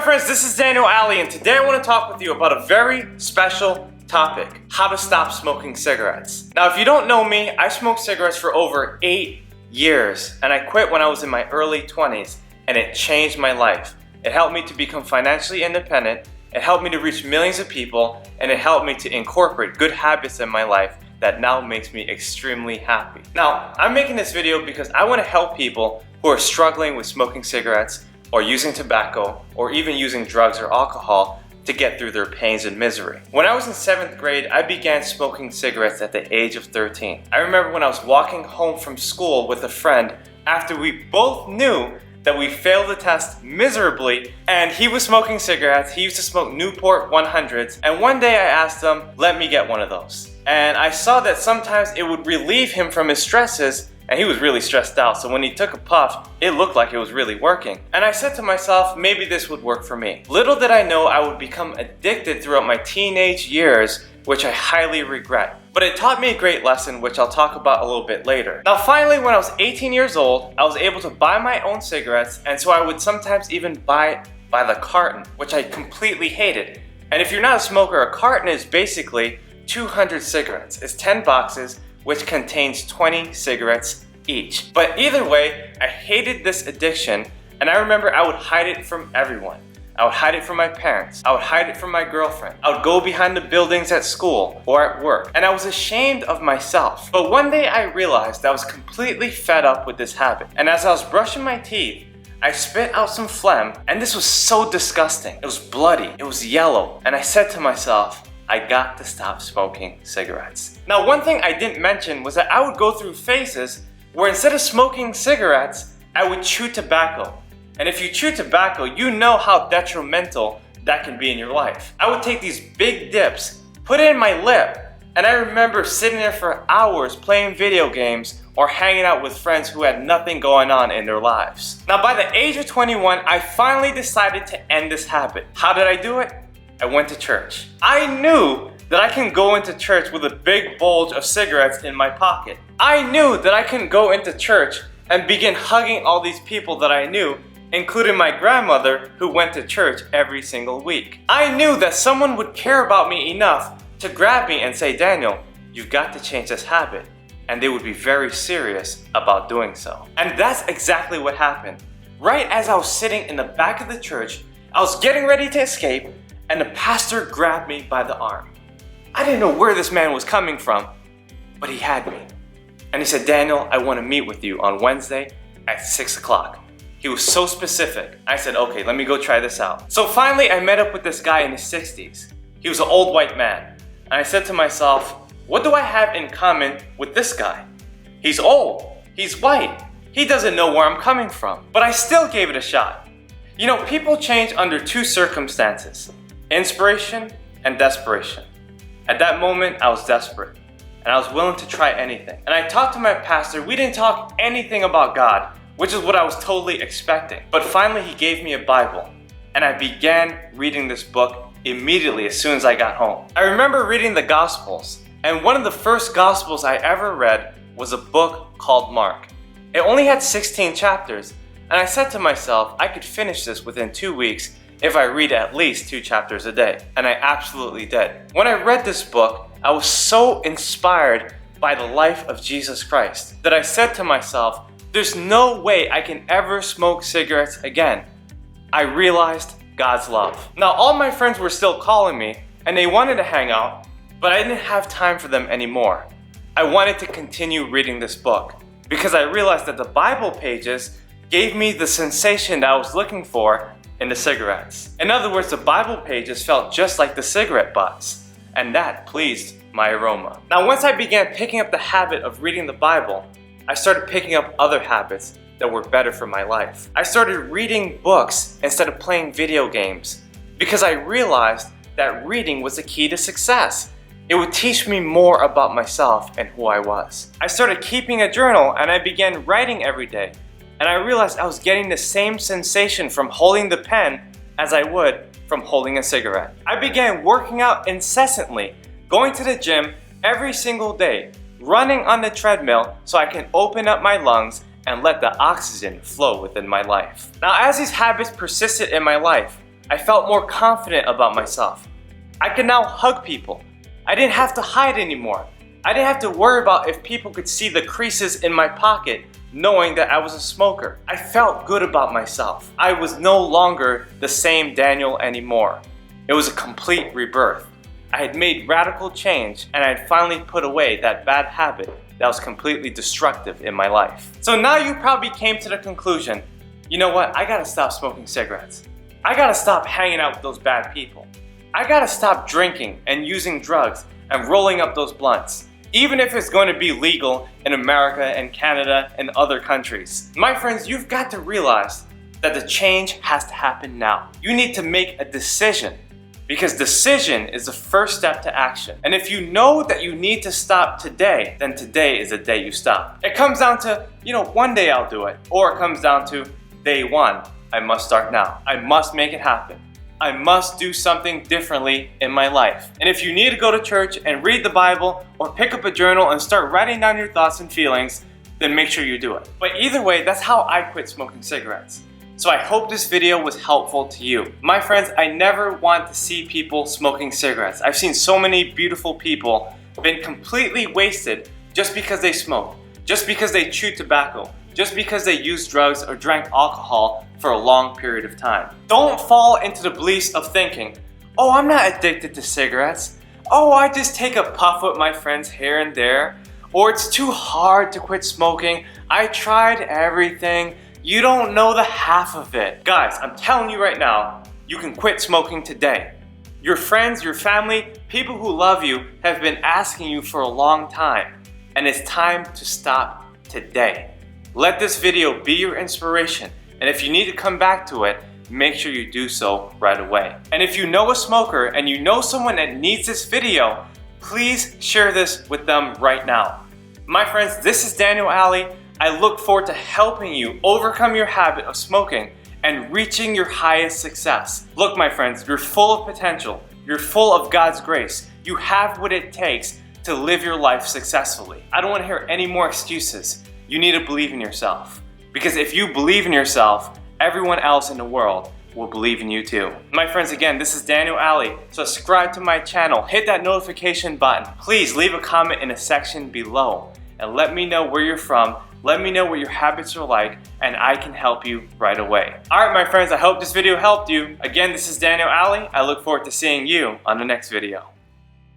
friends, this is Daniel Aldie, and today I want to talk with you about a very special topic: how to stop smoking cigarettes. Now, if you don't know me, I smoked cigarettes for over 8 years, and I quit when I was in my early 20s, and it changed my life. It helped me to become financially independent, it helped me to reach millions of people, and it helped me to incorporate good habits in my life that now makes me extremely happy. Now, I'm making this video because I want to help people who are struggling with smoking cigarettes or using tobacco or even using drugs or alcohol to get through their pains and misery. When I was in 7th grade, I began smoking cigarettes at the age of 13. I remember when I was walking home from school with a friend after we both knew that we failed the test miserably, and he was smoking cigarettes. He used to smoke Newport 100s, and one day I asked him, let me get one of those. And I saw that sometimes it would relieve him from his stresses, and he was really stressed out, so when he took a puff, it looked like it was really working. And I said to myself, maybe this would work for me. Little did I know I would become addicted throughout my teenage years, which I highly regret. But it taught me a great lesson, which I'll talk about a little bit later. Now finally, when I was 18 years old, I was able to buy my own cigarettes, and so I would sometimes even buy by the carton, which I completely hated. And if you're not a smoker, a carton is basically 200 cigarettes. It's 10 boxes, which contains 20 cigarettes each. But either way, I hated this addiction, and I remember I would hide it from everyone. I would hide it from my parents. I would hide it from my girlfriend. I would go behind the buildings at school or at work, and I was ashamed of myself. But one day I realized I was completely fed up with this habit. And as I was brushing my teeth, I spit out some phlegm, and this was so disgusting. It was bloody, it was yellow, and I said to myself, I got to stop smoking cigarettes. Now, one thing I didn't mention was that I would go through phases where instead of smoking cigarettes, I would chew tobacco. And if you chew tobacco, you know how detrimental that can be in your life. I would take these big dips, put it in my lip, and I remember sitting there for hours playing video games or hanging out with friends who had nothing going on in their lives. Now, by the age of 21, I finally decided to end this habit. How did I do it? I went to church. I knew that I can go into church with a big bulge of cigarettes in my pocket. I knew that I can go into church and begin hugging all these people that I knew, including my grandmother who went to church every single week. I knew that someone would care about me enough to grab me and say, Daniel, you've got to change this habit. And they would be very serious about doing so. And that's exactly what happened. Right as I was sitting in the back of the church, I was getting ready to escape, and the pastor grabbed me by the arm. I didn't know where this man was coming from, but he had me. And he said, Daniel, I want to meet with you on Wednesday at 6 o'clock. He was so specific. I said, okay, let me go try this out. So finally, I met up with this guy in his 60s. He was an old white man. And I said to myself, what do I have in common with this guy? He's old, he's white, he doesn't know where I'm coming from. But I still gave it a shot. You know, people change under 2 circumstances: inspiration and desperation. At that moment, I was desperate, and I was willing to try anything. And I talked to my pastor. We didn't talk anything about God, which is what I was totally expecting. But finally, he gave me a Bible, and I began reading this book immediately as soon as I got home. I remember reading the Gospels, and one of the first Gospels I ever read was a book called Mark. It only had 16 chapters, and I said to myself, I could finish this within 2 weeks if I read at least 2 chapters a day. And I absolutely did. When I read this book, I was so inspired by the life of Jesus Christ that I said to myself, there's no way I can ever smoke cigarettes again. I realized God's love. Now, all my friends were still calling me, and they wanted to hang out, but I didn't have time for them anymore. I wanted to continue reading this book because I realized that the Bible pages gave me the sensation that I was looking for in the cigarettes. In other words, the Bible pages felt just like the cigarette butts, and that pleased my aroma. Now, once I began picking up the habit of reading the Bible, I started picking up other habits that were better for my life. I started reading books instead of playing video games because I realized that reading was the key to success. It would teach me more about myself and who I was. I started keeping a journal, and I began writing every day. And I realized I was getting the same sensation from holding the pen as I would from holding a cigarette. I began working out incessantly, going to the gym every single day, running on the treadmill so I can open up my lungs and let the oxygen flow within my life. Now, as these habits persisted in my life, I felt more confident about myself. I could now hug people. I didn't have to hide anymore. I didn't have to worry about if people could see the creases in my pocket, knowing that I was a smoker. I felt good about myself. I was no longer the same Daniel anymore. It was a complete rebirth. I had made radical change, and I had finally put away that bad habit that was completely destructive in my life. So now you probably came to the conclusion, you know what, I gotta stop smoking cigarettes. I gotta stop hanging out with those bad people. I gotta stop drinking and using drugs and rolling up those blunts, even if it's going to be legal in America and Canada and other countries. My friends, you've got to realize that the change has to happen now. You need to make a decision, because decision is the first step to action. And if you know that you need to stop today, then today is the day you stop. It comes down to, one day I'll do it, or it comes down to day one, I must start now. I must make it happen. I must do something differently in my life. And if you need to go to church and read the Bible or pick up a journal and start writing down your thoughts and feelings, then make sure you do it. But either way, that's how I quit smoking cigarettes. So I hope this video was helpful to you. My friends, I never want to see people smoking cigarettes. I've seen so many beautiful people been completely wasted just because they smoke, just because they chew tobacco, just because they used drugs or drank alcohol for a long period of time. Don't fall into the beliefs of thinking, oh, I'm not addicted to cigarettes. Oh, I just take a puff with my friends here and there. Or it's too hard to quit smoking. I tried everything. You don't know the half of it. Guys, I'm telling you right now, you can quit smoking today. Your friends, your family, people who love you have been asking you for a long time, and it's time to stop today. Let this video be your inspiration, and if you need to come back to it, make sure you do so right away. And if you know a smoker and you know someone that needs this video, please share this with them right now. My friends, this is Daniel Aldie. I look forward to helping you overcome your habit of smoking and reaching your highest success. Look, my friends, you're full of potential. You're full of God's grace. You have what it takes to live your life successfully. I don't want to hear any more excuses. You need to believe in yourself. Because if you believe in yourself, everyone else in the world will believe in you too. My friends, again, this is Daniel Aldie. Subscribe to my channel. Hit that notification button. Please leave a comment in the section below and let me know where you're from. Let me know what your habits are like, and I can help you right away. All right, my friends, I hope this video helped you. Again, this is Daniel Aldie. I look forward to seeing you on the next video.